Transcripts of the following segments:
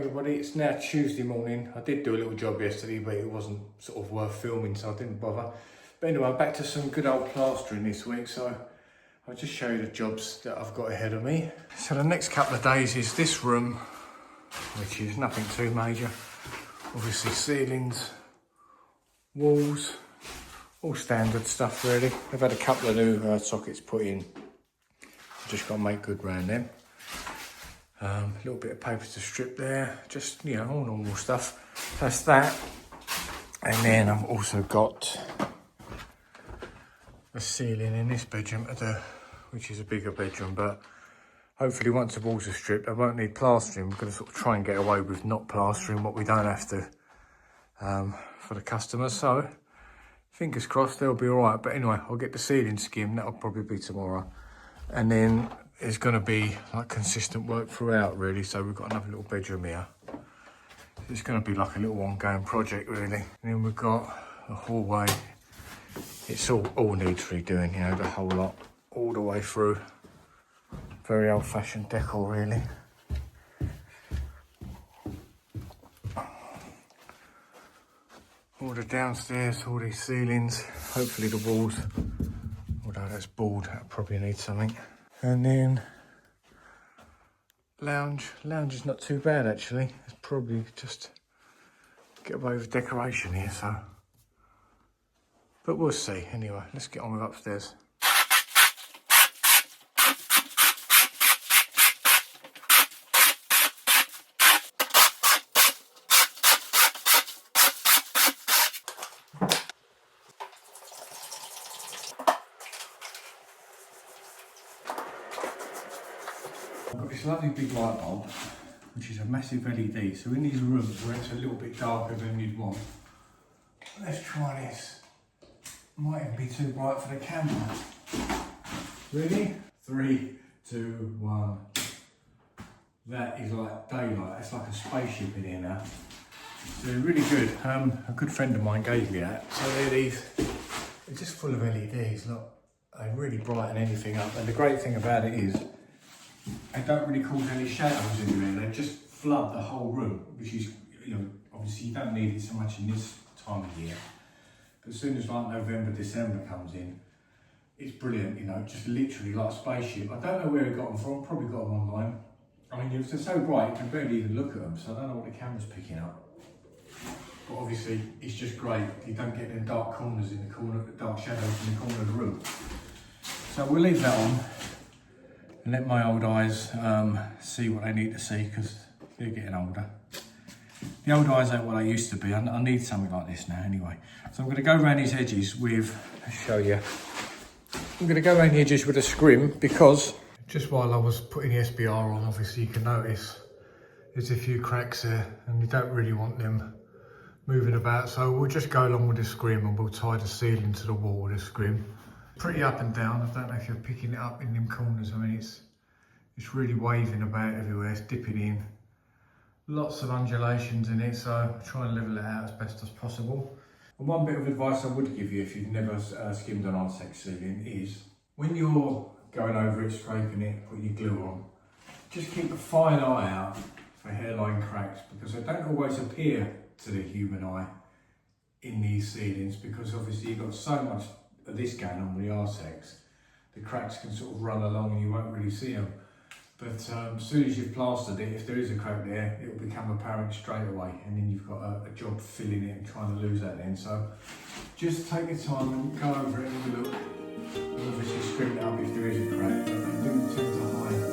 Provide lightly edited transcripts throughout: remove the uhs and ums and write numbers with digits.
everybody, it's now Tuesday morning. I did do a little job yesterday, but it wasn't sort of worth filming, so I didn't bother. But anyway, I'm back to some good old plastering this week, so I'll just show you the jobs that I've got ahead of me. So the next couple of days is this room, which is nothing too major. Obviously ceilings, walls, all standard stuff really. I've had a couple of new sockets put in. Just got to make good round them. A little bit of paper to strip there, just, you know, all normal stuff. That's that. And then I've also got a ceiling in this bedroom to do, which is a bigger bedroom, but hopefully once the walls are stripped, I won't need plastering. We're going to sort of try and get away with not plastering what we don't have to for the customers. So fingers crossed they'll be all right. But anyway, I'll get the ceiling skimmed. That'll probably be tomorrow. And then it's going to be like consistent work throughout really. So we've got another little bedroom here. It's going to be like a little ongoing project really. And then we've got a hallway. It's all needs redoing, you know, the whole lot, all the way through. Very old fashioned decor really. All the downstairs, all these ceilings, hopefully the walls, although that's board, that probably needs something. And then lounge is not too bad actually. It's probably just get away with decoration here, so. But we'll see. Anyway, let's get on with upstairs. I've got this lovely big light bulb, which is a massive LED. So in these rooms where it's a little bit darker than you'd want, let's try this. Might even be too bright for the camera. Ready? 3, 2, 1. That is like daylight. It's like a spaceship in here now. So really good. A good friend of mine gave me that. So they're these. They're just full of LEDs. Look, they really brighten anything up. And the great thing about it is, they don't really cause any shadows in there. They just flood the whole room, which is, you know, obviously you don't need it so much in this time of year. But as soon as like November, December comes in, it's brilliant, you know, just literally like a spaceship. I don't know where he got them from, probably got them online. I mean, they're so bright, you can barely even look at them, so I don't know what the camera's picking up. But obviously, it's just great. You don't get them dark corners in the corner, dark shadows in the corner of the room. So we'll leave that on and let my old eyes see what they need to see, because they're getting older. The old eyes ain't what they used to be. I need something like this now anyway. So I'm going to go around these edges with, let's show you. I'm going to go around the edges with a scrim, because just while I was putting the SBR on, obviously you can notice there's a few cracks there and you don't really want them moving about. So we'll just go along with the scrim and we'll tie the ceiling to the wall with a scrim. Pretty up and down. I don't know if you're picking it up in them corners. I mean, it's really waving about everywhere. It's dipping in. Lots of undulations in it, so try and level it out as best as possible. And one bit of advice I would give you if you've never skimmed an Artex ceiling is, when you're going over it, scraping it, putting your glue on, just keep a fine eye out for hairline cracks, because they don't always appear to the human eye in these ceilings, because obviously you've got so much of this going on with the Artex, the cracks can sort of run along and you won't really see them. But as soon as you've plastered it, if there is a crack there, it will become apparent straight away, and then you've got a job filling it and trying to lose that then. So just take your time and go over it and have a look. And obviously scrim it up if there is a crack, but they do tend to hide.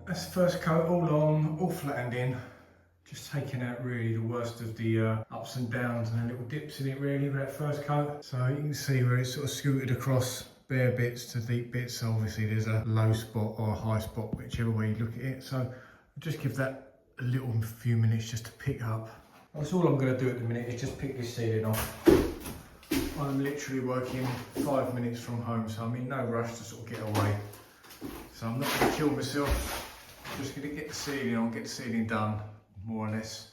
That's the first coat all on, all flattened in. Just taking out really the worst of the ups and downs and the little dips in it really with that first coat. So you can see where it's sort of scooted across bare bits to deep bits. So obviously there's a low spot or a high spot, whichever way you look at it. So I'll just give that a little few minutes just to pick up. That's all I'm going to do at the minute is just pick this ceiling off. I'm literally working 5 minutes from home, so I'm in no rush to sort of get away. So I'm not going to kill myself. I'm just going to get the ceiling on, get the ceiling done, more or less,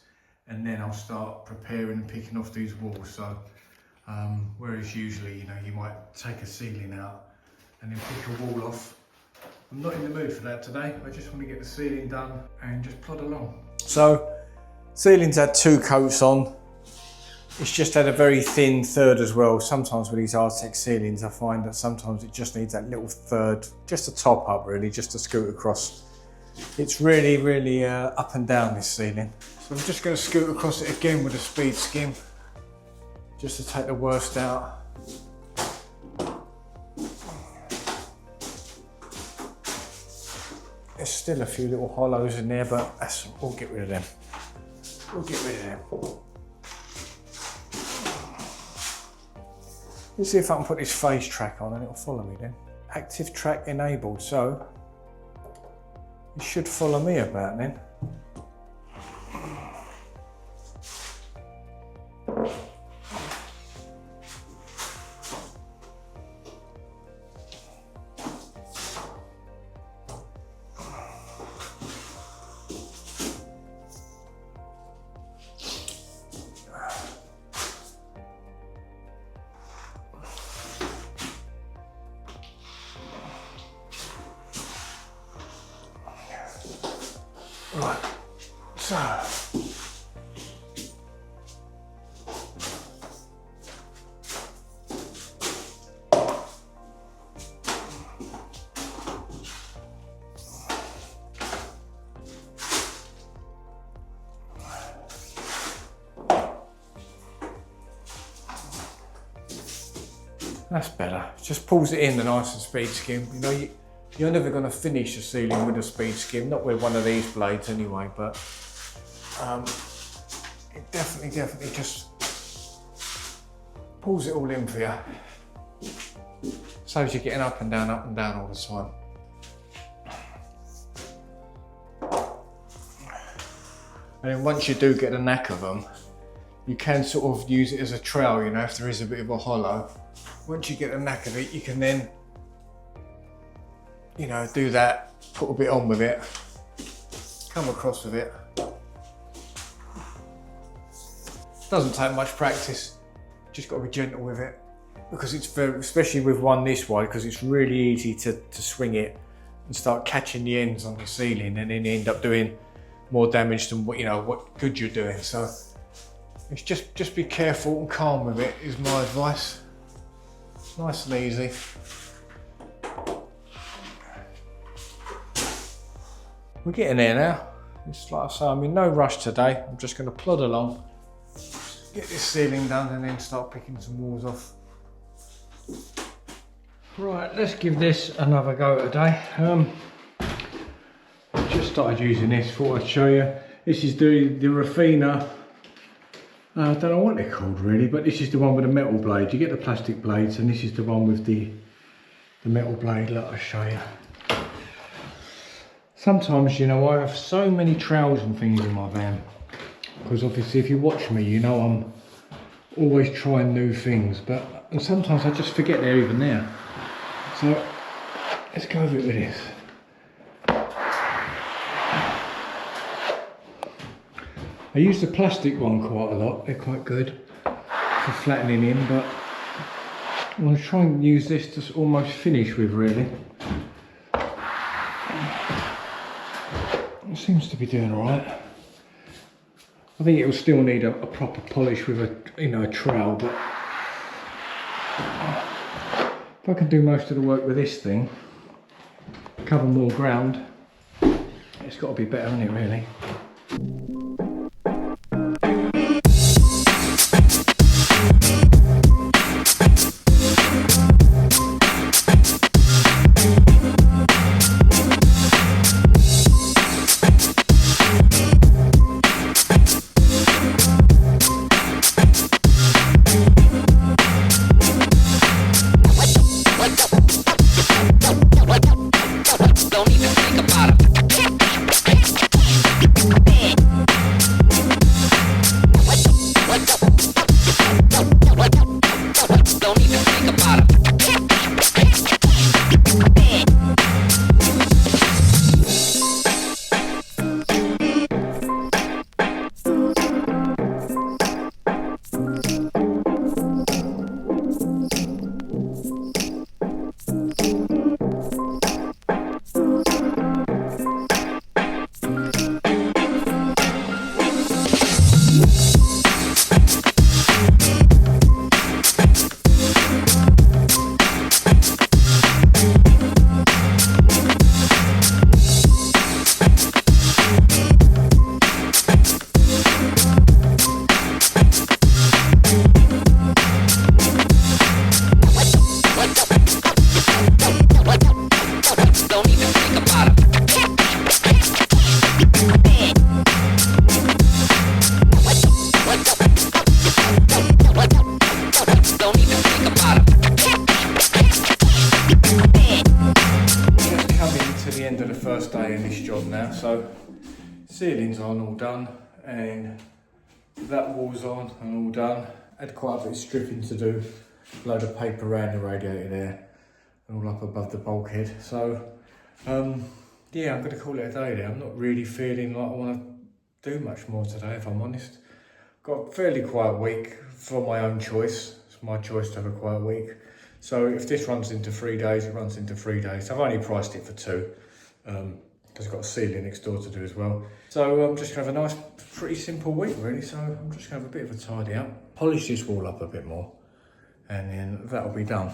and then I'll start preparing and picking off these walls. So whereas usually, you know, you might take a ceiling out and then pick a wall off, I'm not in the mood for that today. I just want to get the ceiling done and just plod along. So ceiling's had 2 coats on. It's just had a very thin third as well. Sometimes with these Artex ceilings, I find that sometimes it just needs that little third, just a top up really, just to scoot across. It's really, really up and down, this ceiling. So I'm just going to scoot across it again with a speed skim, just to take the worst out. There's still a few little hollows in there, but we'll get rid of them. We'll get rid of them. Let's see if I can put this phase track on and it'll follow me then. Active track enabled, so it should follow me about then. Right, so that's better. Just pulls it in the nice and speed skim. You know, you're never going to finish the ceiling with a speed skim, not with one of these blades anyway, but it definitely just pulls it all in for you. Saves you getting up and down all the time. And then once you do get the knack of them, you can sort of use it as a trowel, you know, if there is a bit of a hollow. Once you get the knack of it, you can then, you know, do that, put a bit on with it, come across with it. Doesn't take much practice, just got to be gentle with it, because it's very, especially with one this wide, because it's really easy to swing it and start catching the ends on the ceiling, and then you end up doing more damage than what, you know, what good you're doing. So it's just be careful and calm with it is my advice. Nice and easy. We're getting there now. It's like I say, I'm in no rush today. I'm just going to plod along, get this ceiling done, and then start picking some walls off. Right, let's give this another go today. Just started using this, thought I'd show you. This is the Rafina. I don't know what they're called really, but this is the one with the metal blade. You get the plastic blades, and this is the one with the metal blade. Look, I'll show you. Sometimes, you know, I have so many trowels and things in my van, because obviously if you watch me, you know I'm always trying new things, and sometimes I just forget they're even there. So let's go over it with this. I use the plastic one quite a lot, they're quite good for flattening in, but I'm going to try and use this to almost finish with really. It seems to be doing alright. I think it will still need a proper polish with a trowel, but if I can do most of the work with this thing, cover more ground, it's got to be better, isn't it really? first day in this job now. So ceilings aren't all done, and that wall's on and all done. Had quite a bit of stripping to do, a load of paper around the radiator there, and all up above the bulkhead. So yeah, I'm going to call it a day there. I'm not really feeling like I want to do much more today, if I'm honest. Got a fairly quiet week for my own choice. It's my choice to have a quiet week. So if this runs into 3 days, it runs into 3 days. I've only priced it for 2, because I've got a ceiling next door to do as well. So I'm just going to have a nice, pretty simple week really. So I'm just going to have a bit of a tidy up, polish this wall up a bit more, and then that'll be done.